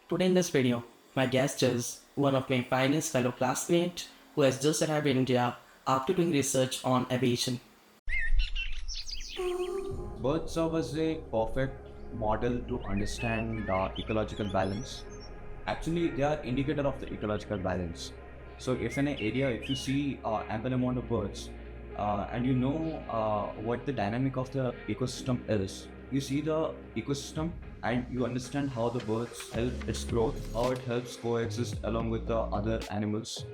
Today in this video, my guest is one of my finest fellow classmates who has just arrived in India after doing research on aviation. Birds serve as a perfect model to understand ecological balance. Actually, they are indicator of the ecological balance. So, if in an area, if you see ample amount of birds, and you know what the dynamic of the ecosystem is, you see the ecosystem and you understand how the birds help its growth, how it helps coexist along with the other animals.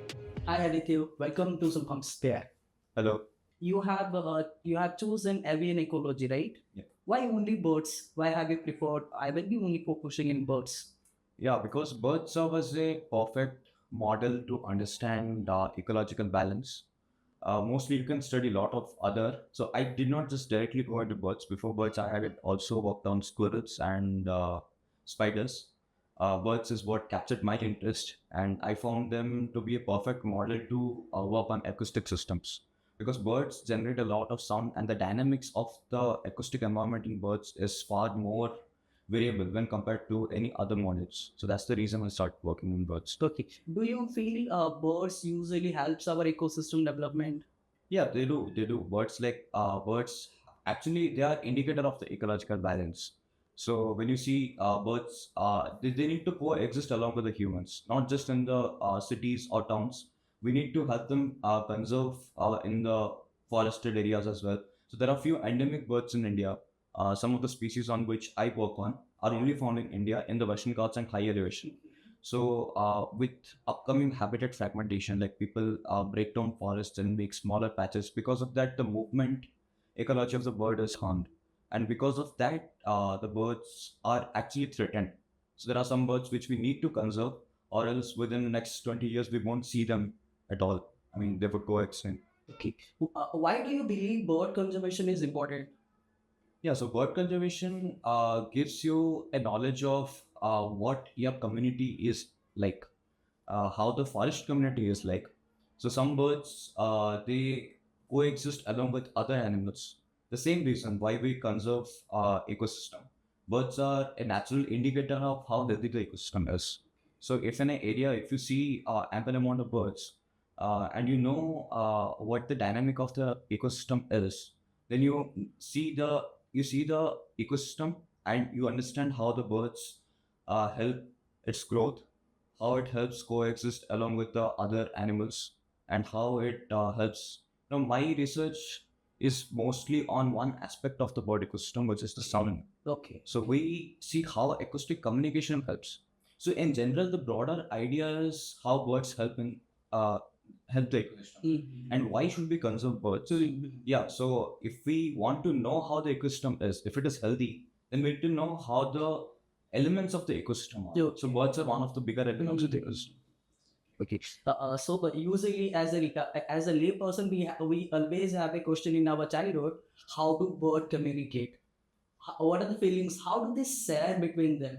Hi Aditya, welcome to Subham's Sphere. Hello. You have chosen avian ecology, right? Yeah. Why only birds? Why have you preferred? I will be only focusing in birds. Yeah, because birds serve as a perfect model to understand ecological balance. Mostly, you can study a lot of other. So I did not just directly go into birds. Before birds, I had also worked on squirrels and spiders. Birds is what captured my interest, and I found them to be a perfect model to work on acoustic systems. Because birds generate a lot of sound, and the dynamics of the acoustic environment in birds is far more variable when compared to any other models. So that's the reason I started working on birds. Okay. Do you feel birds usually helps our ecosystem development? Yeah, they do. They do. Birds actually they are indicator of the ecological balance. So when you see birds, they need to coexist along with the humans, not just in the cities or towns. We need to help them conserve in the forested areas as well. So there are few endemic birds in India. Some of the species on which I work on are only found in India in the Western Ghats and high elevation. So, with upcoming habitat fragmentation, like people break down forests and make smaller patches, because of that, the movement ecology of the bird is harmed. And because of that, the birds are actually threatened. So, there are some birds which we need to conserve, or else within the next 20 years, we won't see them at all. I mean, they would go extinct. Okay. Why do you believe bird conservation is important? Yeah, so bird conservation gives you a knowledge of what your community is like, how the forest community is like. So some birds they coexist along with other animals. The same reason why we conserve ecosystem. Birds are a natural indicator of how healthy the ecosystem is. So if in an area, if you see ample amount of birds, and you know what the dynamic of the ecosystem is, then you see the ecosystem and you understand how the birds help its growth, how it helps coexist along with the other animals, and how it helps. My research is mostly on one aspect of the bird ecosystem, which is the sound. Okay. So we see how acoustic communication helps. So in general, the broader idea is how birds uh, help the ecosystem, and why should we conserve birds? Yeah, so if we want to know how the ecosystem is, if it is healthy, then we need to know how the elements of the ecosystem are. Yeah. So birds are one of the bigger elements of the ecosystem. Okay. But usually, as a lay person, we always have a question in our childhood: how do birds communicate? What are the feelings? How do they share between them?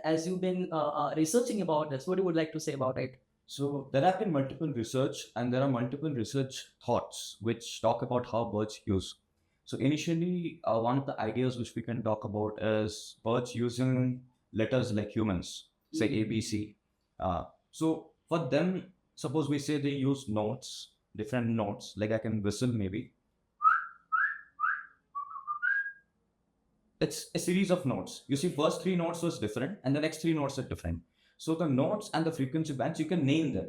As you've been researching about this, what you would like to say about it? So there have been multiple research and there are multiple research thoughts which talk about how birds use. So initially, one of the ideas which we can talk about is birds using letters like humans, say A, B, C. So for them, suppose we say they use notes, different notes, like I can whistle maybe. It's a series of notes. You see, first three notes was different, and the next three notes are different. So the notes and the frequency bands, you can name them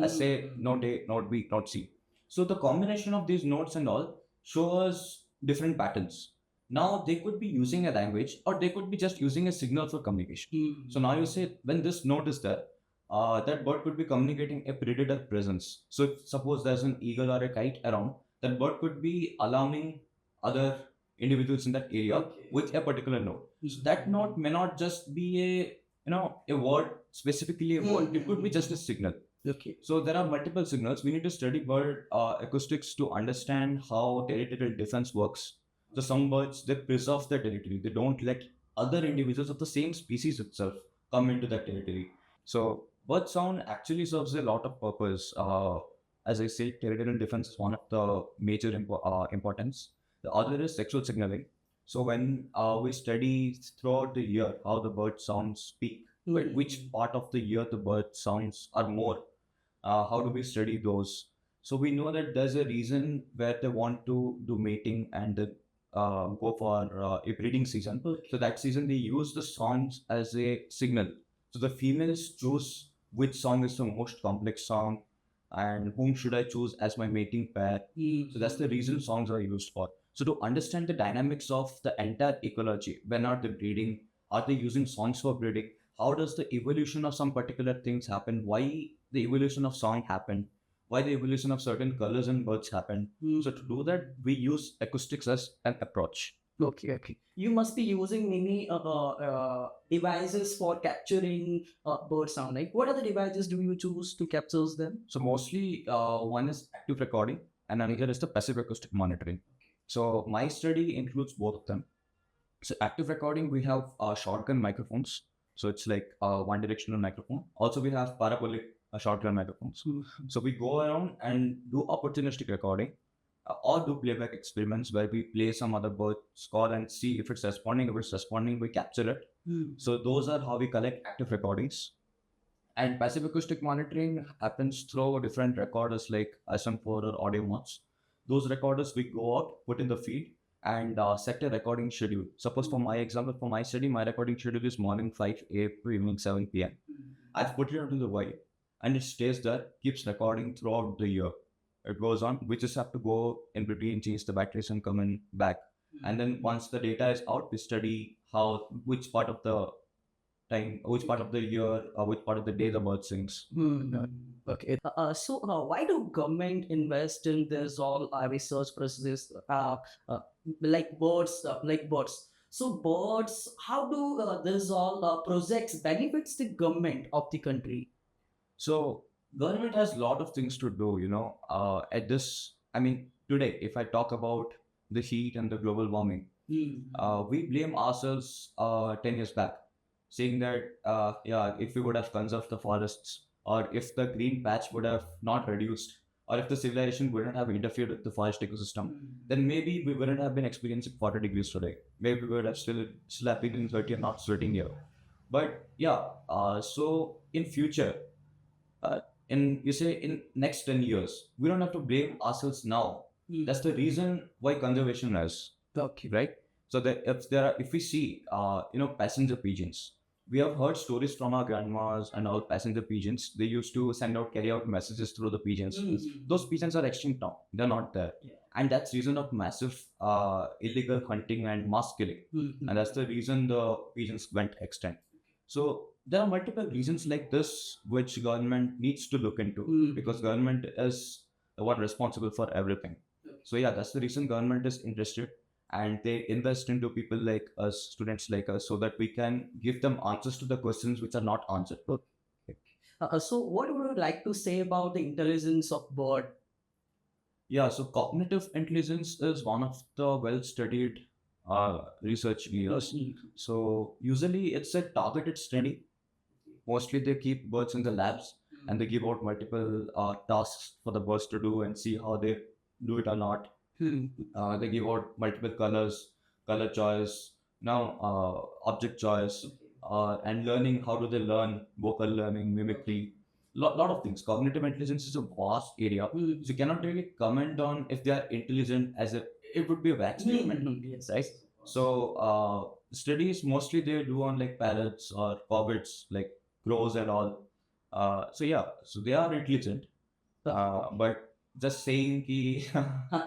as say note A, note B, note C. So the combination of these notes and all show us different patterns. Now they could be using a language, or they could be just using a signal for communication. So now you say when this note is there, that bird could be communicating a predator presence. So if suppose there's an eagle or a kite around, that bird could be alarming other individuals in that area with a particular note. So that note may not just be a word, specifically a word. It could be just a signal. Okay. So there are multiple signals. We need to study bird acoustics to understand how territorial defense works. So some birds they preserve their territory. They don't let other individuals of the same species itself come into that territory. So bird sound actually serves a lot of purpose. As I say, territorial defense is one of the major importance. The other is sexual signaling. So when we study throughout the year how the bird sounds speak, but which part of the year the bird sounds are more? How do we study those? So we know that there's a reason where they want to do mating and then go for a breeding season. So that season they use the songs as a signal. So the females choose which song is the most complex song and whom should I choose as my mating pair. So that's the reason songs are used for. So to understand the dynamics of the entire ecology, when are they breeding? Are they using songs for breeding? How does the evolution of some particular things happen? Why the evolution of song happened? Why the evolution of certain colors and birds happened? So to do that, we use acoustics as an approach. Okay. You must be using many devices for capturing bird sound. Like, what are the devices do you choose to capture them? So mostly one is active recording and another is the passive acoustic monitoring. So my study includes both of them. So active recording, we have shotgun microphones. So it's like a one directional microphone. Also, we have parabolic shotgun microphones. So we go around and do opportunistic recording or do playback experiments where we play some other bird's call and see if it's responding. If it's responding, we capture it. So those are how we collect active recordings. And passive acoustic monitoring happens through different recorders like SM4 or audio mods. Those recorders we go out, put in the field, and set a recording schedule. Suppose for my example, for my study, my recording schedule is morning 5 a.m. to evening 7 p.m. I've put it onto the wire and it stays there, keeps recording throughout the year. It goes on. We just have to go in between, change the batteries and come in back. And then once the data is out, we study which part of the time, which part of the year, or which part of the day the bird sings. Okay. So why do government invest in this all research processes like birds? So birds, how do this all projects benefits the government of the country? So government has a lot of things to do, at this, I mean, today, if I talk about the heat and the global warming, we blame ourselves 10 years back, saying that, if we would have conserved the forests, or if the green patch would have not reduced, or if the civilization wouldn't have interfered with the forest ecosystem, then maybe we wouldn't have been experiencing 40 degrees today. Maybe we would have still have been in 30 and not sweating here. But yeah, so in future, in next 10 years, we don't have to blame ourselves now. That's the reason why conservation is. Okay. Right? So that if we see passenger pigeons, we have heard stories from our grandmas and our passenger pigeons. They used to carry out messages through the pigeons. Those pigeons are extinct now. They're not there. Yeah. And that's reason of massive illegal hunting and mass killing. And that's the reason the pigeons went extinct. So there are multiple reasons like this which government needs to look into, because government is the one responsible for everything. So yeah, that's the reason government is interested, and they invest into people like us, students like us, so that we can give them answers to the questions which are not answered. So what would you like to say about the intelligence of bird? Yeah, so cognitive intelligence is one of the well-studied research areas. So usually it's a targeted study. Mostly they keep birds in the labs and they give out multiple tasks for the birds to do and see how they do it or not. They give out multiple colors, color choice, object choice, and learning. How do they learn? Vocal learning, mimicry, lot of things. Cognitive intelligence is a vast area, so you cannot really comment on if they are intelligent as a. It would be a vague statement, Yes. right? So studies mostly they do on like parrots or corvids, like crows and all. So they are intelligent, but just saying ki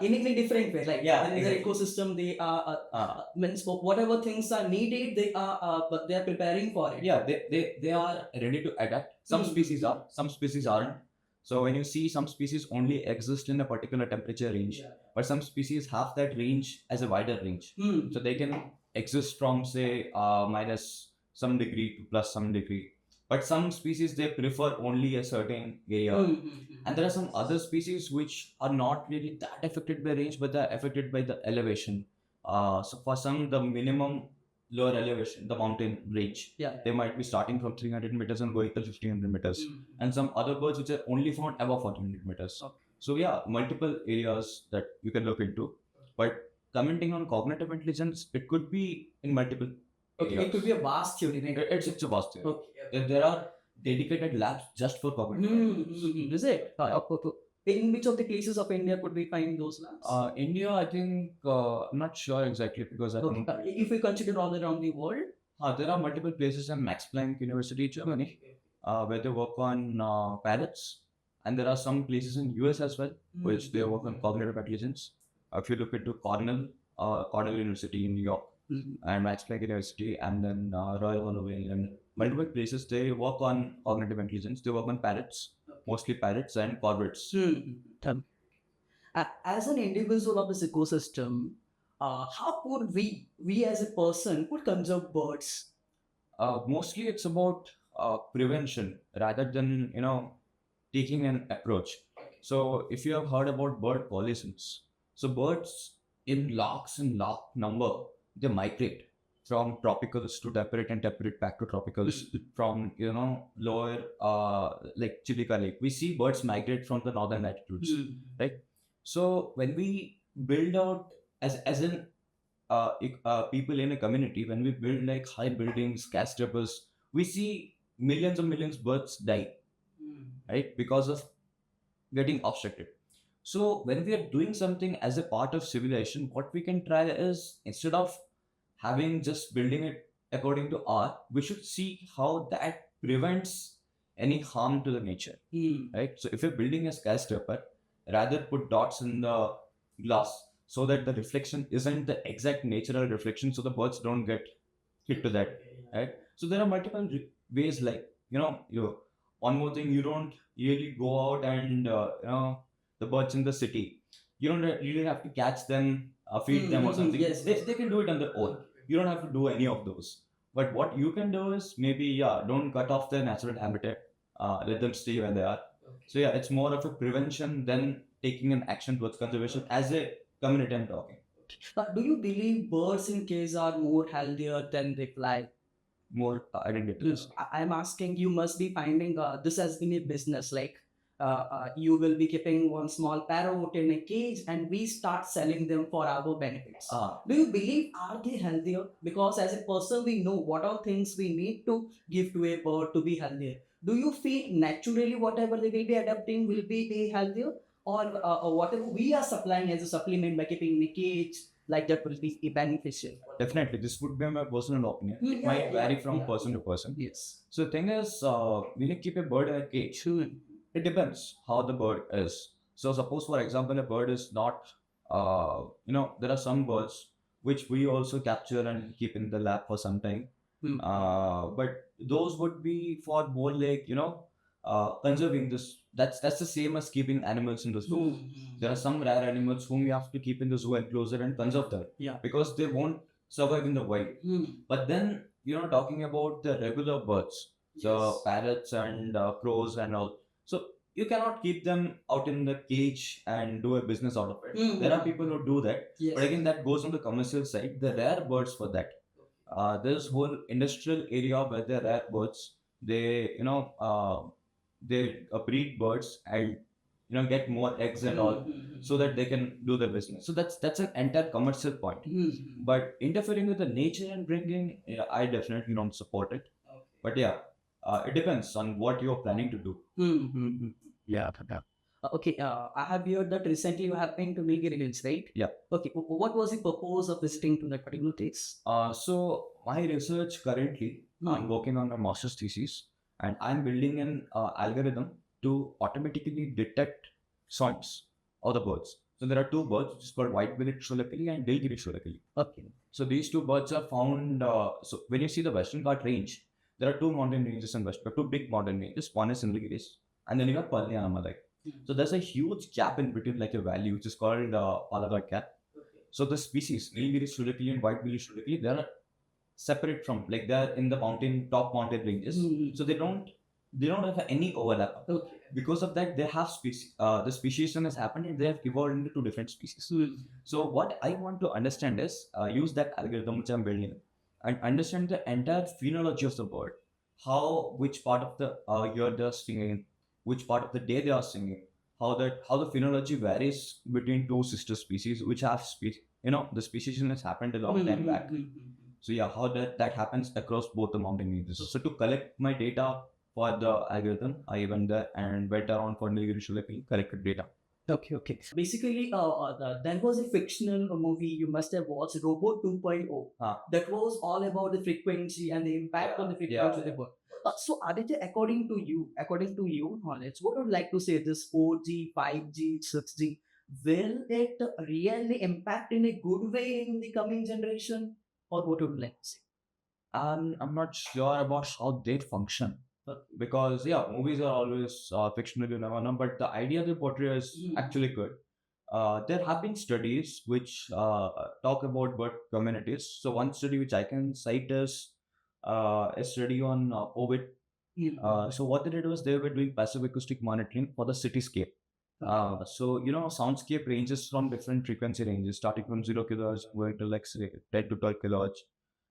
In a different way, like Yeah, in their exactly. ecosystem, they are means for whatever things are needed, they are but they are preparing for it. yeah, they are ready to adapt. Some species are, some species aren't. So when you see some species only exist in a particular temperature range, but some species have that range as a wider range. So they can exist from say minus some degree to plus some degree. But some species they prefer only a certain area. And there are some other species which are not really that affected by range, but they're affected by the elevation. So for some, the minimum lower elevation, the mountain range, they might be starting from 300 meters and going till 1500 meters. And some other birds which are only found above 1400 meters. Okay. So yeah, multiple areas that you can look into. But commenting on cognitive intelligence, it could be in multiple. Okay, it could be a vast theory, right? It's a vast theory. Okay. There are dedicated labs just for cognitive biology. Is it? In which of the places of India could we find those labs? India, I think, I'm not sure exactly because I Okay. don't. If we consider all around the world, There are multiple places in Max Planck University, Germany, where they work on parrots, and there are some places in US as well, which they work on cognitive intelligence. If you look into Cornell University in New York, and Max Planck University, and then Royal Holloway, and multiple places, they work on cognitive intelligence. They work on parrots, mostly parrots and corvids. As an individual of this ecosystem, how could we as a person could conserve birds? Mostly it's about prevention rather than taking an approach. So if you have heard about bird coalitions, so birds in lakhs and lakh number, they migrate from tropicals to temperate and temperate back to tropicals, from lower like Chilika Lake. We see birds migrate from the northern latitudes, right? So when we build out as in people in a community, when we build like high buildings, skyscrapers, we see millions and millions birds die, right? Because of getting obstructed. So when we are doing something as a part of civilization, what we can try is, instead of having just building it according to art, we should see how that prevents any harm to the nature, right? So if you're building a skyscraper, rather put dots in the glass so that the reflection isn't the exact natural reflection, so the birds don't get hit to that, right? So there are multiple ways, like one more thing, you don't really go out and the birds in the city, you don't really have to catch them, feed them or something. Yes. They can do it on their own. You don't have to do any of those. But what you can do is, maybe don't cut off their natural habitat, let them stay where they are. So it's more of a prevention than taking an action towards conservation as a community I'm talking. Do you believe birds in cage are more healthier than they fly? More, I didn't get to this. I'm asking, you must be finding this has been a business, like you will be keeping one small parrot in a cage and we start selling them for our benefits. Do you believe are they healthier? Because as a person we know what all things we need to give to a bird to be healthier. Do you feel naturally whatever they will be adapting will be healthier, or whatever we are supplying as a supplement by keeping in a cage, like that will be beneficial? Definitely, this would be my personal opinion. It might vary from person to person. Yes. So the thing is, when you keep a bird in a cage, it depends how the bird is. So suppose, for example, a bird is not, there are some birds which we also capture and keep in the lab for some time. But those would be for more like, conserving this. That's the same as keeping animals in the zoo. There are some rare animals whom you have to keep in the zoo enclosure and conserve them. Because they won't survive in the wild. But then, talking about the regular birds, the parrots and crows and all. So you cannot keep them out in the cage and do a business out of it. There are people who do that. But again, that goes on the commercial side. The rare birds for that. There's whole industrial area where the rare birds, they breed birds and get more eggs and all, so that they can do the business. So that's an entire commercial point. But interfering with the nature and bringing, I definitely don't support it. But it depends on what you're planning to do. Okay, I have heard that recently you have been to Nilgiri Hills, right? Yeah. Okay, what was the purpose of visiting to that particular place? So my research currently, I'm working on a master's thesis, and I'm building an algorithm to automatically detect songs of the birds. So there are two birds, which is called white-billed shoolakili and Nilgiri shoolakili. Okay. So these two birds are found. So when you see the Western Ghat range, there are two mountain ranges in West. Two big mountain ranges. One is Nilgiris, and then you have Palni and Amalai. So there's a huge gap in between, like a valley, which is called Palagat Gap. So the species Nilgiri shoolakili and white-billed shoolakili, they are separate from, like, they're in the top mountain ranges. So they don't have any overlap. Okay. Because of that, they have the speciation has happened and they have evolved into two different species. So what I want to understand is use that algorithm which I'm building and understand the entire phenology of the bird. Which part of the year they're singing, which part of the day they are singing, how the phenology varies between two sister species which have the speciation has happened a long time back. So yeah, how that happens across both the mountain ranges. So to collect my data for the algorithm, I went there and went around for Nilgiri collected data. Okay, okay. Basically, there was a fictional movie you must have watched, Robot 2.0. That was all about the frequency and the impact on the frequency of the bird. So, Aditya, according to your knowledge, what would you like to say this 4G, 5G, 6G, will it really impact in a good way in the coming generation? Or what would you like to say? I'm not sure about how they function because yeah, movies are always fictional, you never know. But the idea they portray is actually good. There have been studies which talk about bird communities. So one study which I can cite is a study on COVID. So what they did was they were doing passive acoustic monitoring for the cityscape. So you know, soundscape ranges from different frequency ranges, starting from 0 kilohertz, going to like say 10 to 12 kilohertz.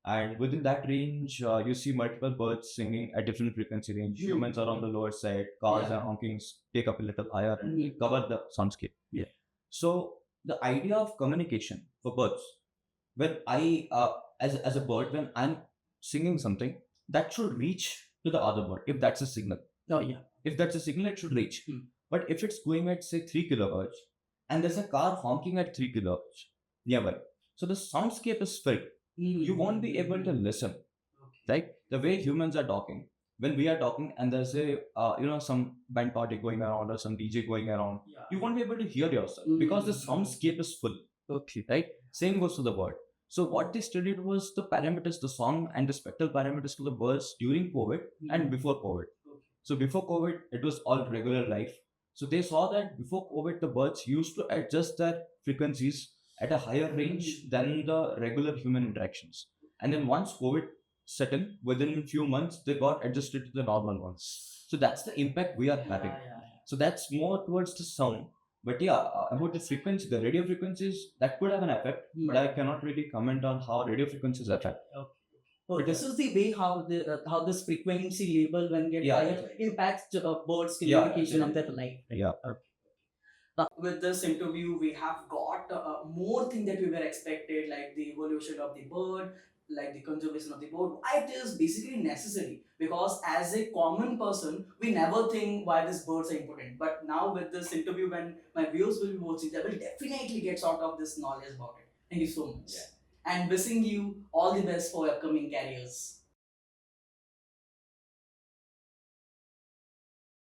And within that range, you see multiple birds singing at different frequency range. Humans are on the lower side, cars and honkings take up a little higher and cover the soundscape. So the idea of communication for birds, when I, as a bird, when I'm singing something, that should reach to the other bird if that's a signal. Oh, yeah. If that's a signal, it should reach. But if it's going at say 3 kilohertz and there's a car honking at 3 kilohertz nearby, so the soundscape is filled. You won't be able to listen, right? The way humans are talking. When we are talking and there's a some band party going around or some DJ going around, you won't be able to hear yourself because the soundscape is full. Okay. Right? Same goes to the bird. So what they studied was the parameters, the song and the spectral parameters to the birds during COVID and before COVID. So before COVID, it was all regular life. So they saw that before COVID, the birds used to adjust their frequencies at a higher range than the regular human interactions. And then once COVID set in, within a few months, they got adjusted to the normal ones. So that's the impact we are having. So that's more towards the sound. But yeah, about the frequency, the radio frequencies, that could have an effect, but I cannot really comment on how radio frequencies affect. So this is the way how this frequency level when get higher impacts birds' communication of their life. Yeah. With this interview, we have got more thing that we were expected, like the evolution of the bird, like the conservation of the bird. Why it is basically necessary? Because as a common person, we never think why these birds are important. But now with this interview, when my viewers will be watching, they will definitely get sort of this knowledge about it. Thank you so much. And wishing you all the best for your upcoming careers.